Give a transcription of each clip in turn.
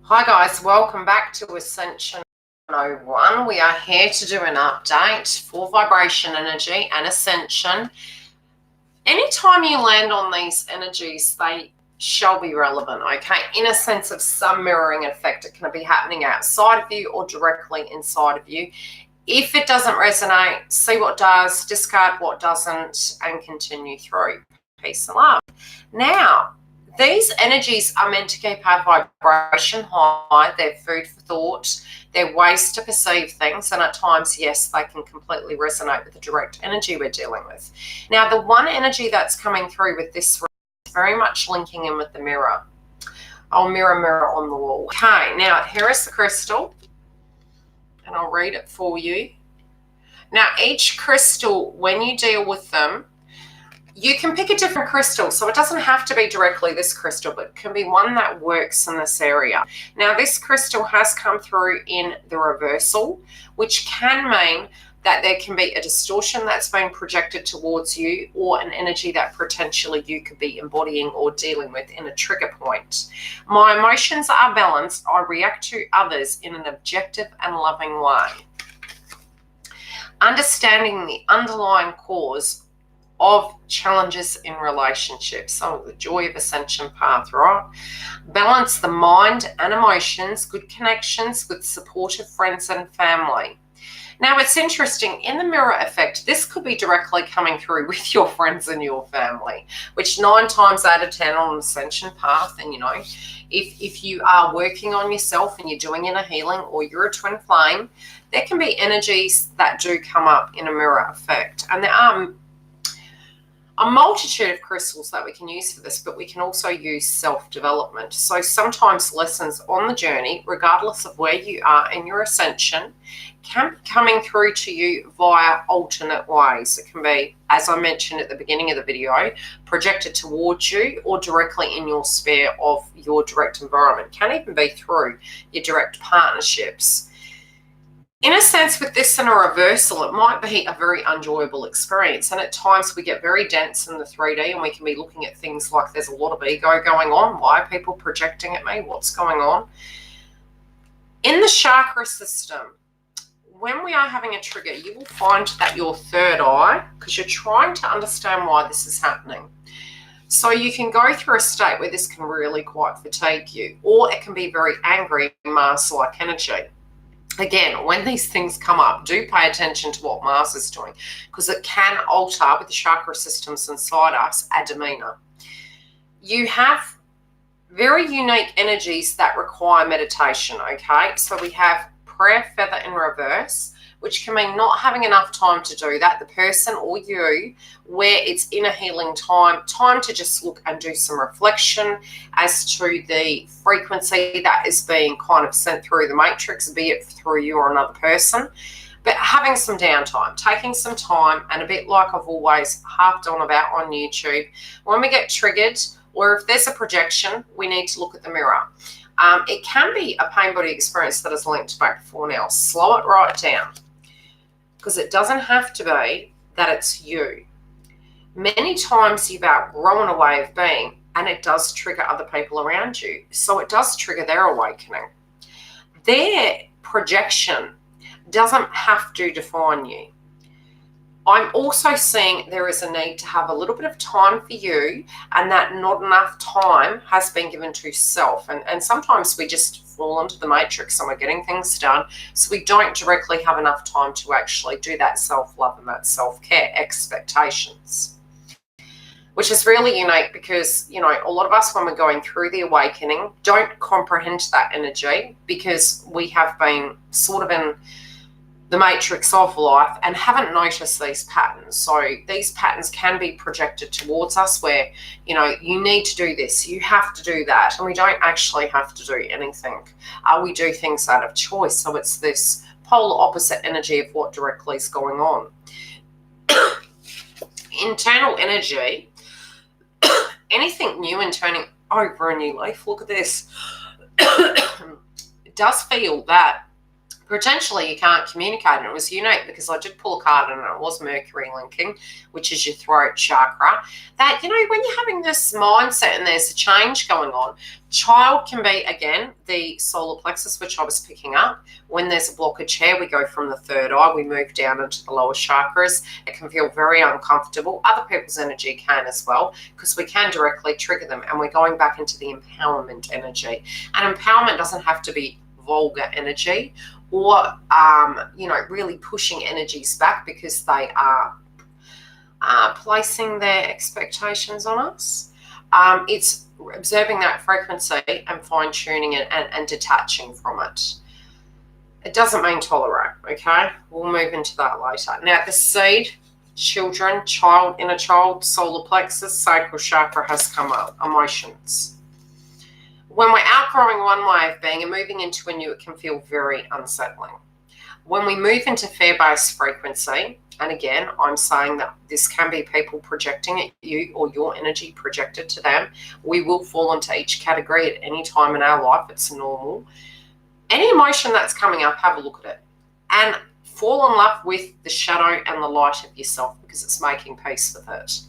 Hi guys, welcome back to Ascension 101. We are here to do an update for vibration energy and ascension. Anytime you land on these energies, they shall be relevant, okay? In a sense of some mirroring effect, it can be happening outside of you or directly inside of you. If it doesn't resonate, see what does, discard what doesn't, and continue through. Peace and love. Now, these energies are meant to keep our vibration high. They're food for thought. They're ways to perceive things. And at times, yes, they can completely resonate with the direct energy we're dealing with. Now, the one energy that's coming through with this is very much linking in with the mirror. Oh, mirror, mirror on the wall. Okay, now here is the crystal. And I'll read it for you. Now, each crystal, when you deal with them, you can pick a different crystal, so it doesn't have to be directly this crystal, but it can be one that works in this area. Now, this crystal has come through in the reversal, which can mean that there can be a distortion that's been projected towards you or an energy that potentially you could be embodying or dealing with in a trigger point. My emotions are balanced. I react to others in an objective and loving way. Understanding the underlying cause of challenges in relationships. So the joy of ascension path, right? Balance the mind and emotions, good connections with supportive friends and family. Now, it's interesting, in the mirror effect, this could be directly coming through with your friends and your family, which 9 times out of 10 on an ascension path, and if you are working on yourself and you're doing inner healing or you're a twin flame, there can be energies that do come up in a mirror effect. And there are a multitude of crystals that we can use for this, but we can also use self-development. So sometimes lessons on the journey, regardless of where you are in your ascension, can be coming through to you via alternate ways. It can be, as I mentioned at the beginning of the video, projected towards you or directly in your sphere of your direct environment. It can even be through your direct partnerships. In a sense, with this in a reversal, it might be a very enjoyable experience. And at times we get very dense in the 3D and we can be looking at things like there's a lot of ego going on. Why are people projecting at me? What's going on? In the chakra system, when we are having a trigger, you will find that your third eye, because you're trying to understand why this is happening. So you can go through a state where this can really quite fatigue you, or it can be very angry, Mars-like energy. Again, when these things come up, do pay attention to what Mars is doing, because it can alter, with the chakra systems inside us, our demeanor. You have very unique energies that require meditation, okay? So we have prayer feather in reverse, which can mean not having enough time to do that, the person or you, where it's inner healing time to just look and do some reflection as to the frequency that is being kind of sent through the matrix, be it through you or another person. But having some downtime, taking some time, and a bit like I've always harped on about on YouTube, when we get triggered or if there's a projection, we need to look at the mirror. It can be a pain body experience that is linked back before now. Slow it right down, because it doesn't have to be that it's you. Many times you've outgrown a way of being, and it does trigger other people around you. So it does trigger their awakening. Their projection doesn't have to define you. I'm also seeing there is a need to have a little bit of time for you, and that not enough time has been given to self. And sometimes we just fall into the matrix and we're getting things done, so we don't directly have enough time to actually do that self-love and that self-care expectations, which is really unique because, a lot of us, when we're going through the awakening, don't comprehend that energy because we have been sort of in the matrix of life and haven't noticed these patterns. So these patterns can be projected towards us where, you need to do this, you have to do that, and we don't actually have to do anything. We do things out of choice. So it's this polar opposite energy of what directly is going on. Internal energy, anything new and turning over a new leaf, look at this. It does feel that Potentially you can't communicate, and it was unique because I did pull a card and it was Mercury linking, which is your throat chakra, that, when you're having this mindset and there's a change going on, child can be, again, the solar plexus, which I was picking up. When there's a blockage here, we go from the third eye, we move down into the lower chakras. It can feel very uncomfortable. Other people's energy can as well, because we can directly trigger them, and we're going back into the empowerment energy. And empowerment doesn't have to be vulgar energy, or really pushing energies back because they are placing their expectations on us. It's observing that frequency and fine-tuning it and detaching from it. It doesn't mean tolerate, okay? We'll move into that later. Now, the seed, children, inner child, solar plexus, sacral chakra has come up, emotions. When we're outgrowing one way of being and moving into a new, it can feel very unsettling. When we move into fear-based frequency, and again, I'm saying that this can be people projecting at you or your energy projected to them. We will fall into each category at any time in our life. It's normal. Any emotion that's coming up, have a look at it and fall in love with the shadow and the light of yourself, because it's making peace with it.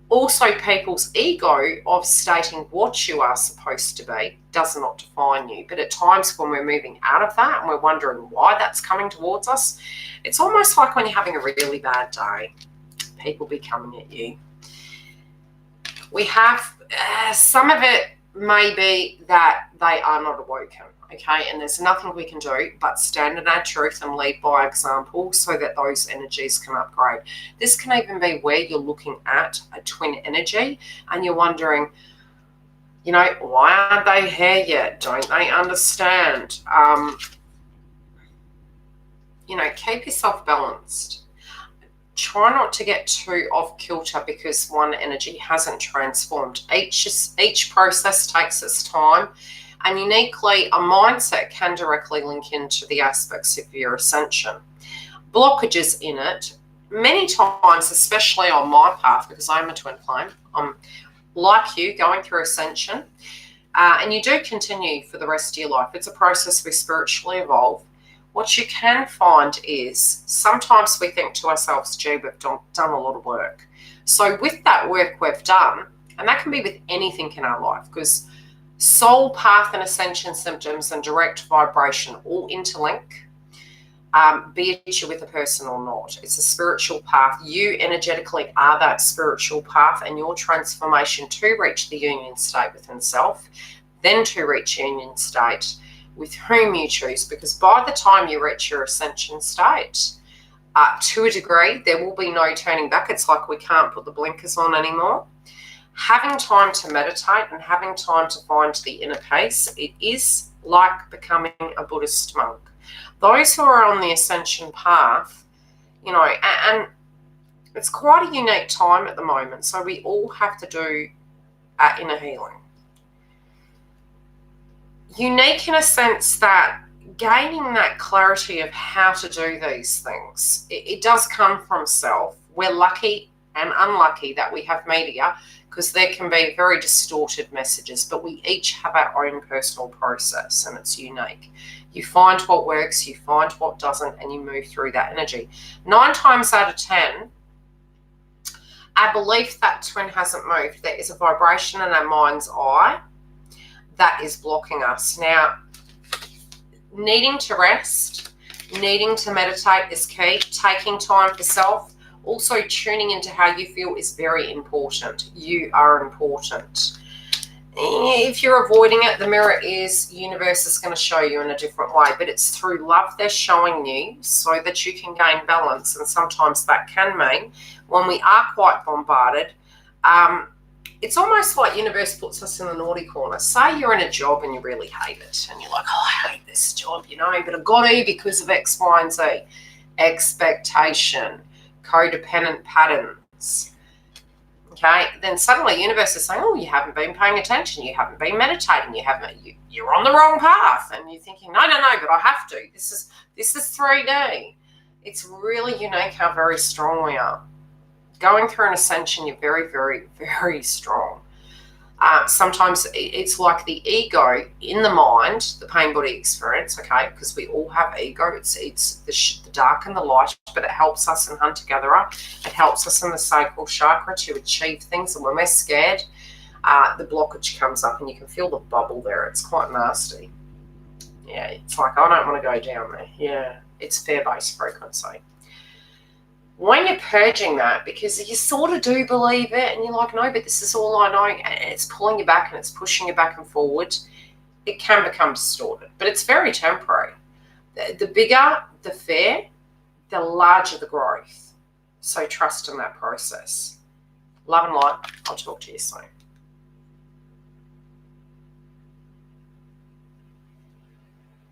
Also, people's ego of stating what you are supposed to be does not define you. But at times when we're moving out of that and we're wondering why that's coming towards us, it's almost like when you're having a really bad day, people be coming at you. We have some of it may be that they are not awoken, okay? And there's nothing we can do but stand in our truth and lead by example so that those energies can upgrade. This can even be where you're looking at a twin energy and you're wondering, why aren't they here yet? Don't they understand? Keep yourself balanced. Try not to get too off kilter because one energy hasn't transformed. Each process takes its time, and uniquely, a mindset can directly link into the aspects of your ascension. Blockages in it, many times, especially on my path, because I'm a twin flame, I'm like you, going through ascension, and you do continue for the rest of your life. It's a process we spiritually evolve. What you can find is sometimes we think to ourselves, gee, we've done a lot of work. So with that work we've done, and that can be with anything in our life, because soul path and ascension symptoms and direct vibration all interlink, be it you're with a person or not. It's a spiritual path. You energetically are that spiritual path, and your transformation to reach the union state within self, then to reach union state with whom you choose, because by the time you reach your ascension state, to a degree, there will be no turning back. It's like we can't put the blinkers on anymore. Having time to meditate and having time to find the inner peace, it is like becoming a Buddhist monk. Those who are on the ascension path, and it's quite a unique time at the moment, so we all have to do inner healing. Unique in a sense that gaining that clarity of how to do these things, it does come from self. We're lucky and unlucky that we have media, because there can be very distorted messages, but we each have our own personal process and it's unique. You find what works, you find what doesn't, and you move through that energy. 9 times out of 10, our belief that twin hasn't moved, there is a vibration in our mind's eye that is blocking us. Now, needing to rest, needing to meditate is key. Taking time for self, also tuning into how you feel is very important. You are important. If you're avoiding it, the mirror is, universe is going to show you in a different way, but it's through love they're showing you so that you can gain balance. And sometimes that can mean when we are quite bombarded, it's almost like universe puts us in the naughty corner. Say you're in a job and you really hate it and you're like, oh, I hate this job, but I've got to because of X, Y, and Z. Expectation, codependent patterns. Okay, then suddenly universe is saying, oh, you haven't been paying attention, you haven't been meditating, you're on the wrong path. And you're thinking, no, but I have to. This is 3D. It's really unique how very strong we are. Going through an ascension, you're very, very, very strong. Sometimes it's like the ego in the mind, the pain body experience, okay, because we all have ego. It's the dark and the light, but it helps us in hunter-gatherer. It helps us in the sacral chakra to achieve things. And when we're scared, the blockage comes up, and you can feel the bubble there. It's quite nasty. Yeah, it's like, I don't want to go down there. Yeah, it's fear-based frequency. When you're purging that, because you sort of do believe it, and you're like, no, but this is all I know, and it's pulling you back and it's pushing you back and forward, it can become distorted. But it's very temporary. The bigger the fear, the larger the growth. So trust in that process. Love and light. I'll talk to you soon.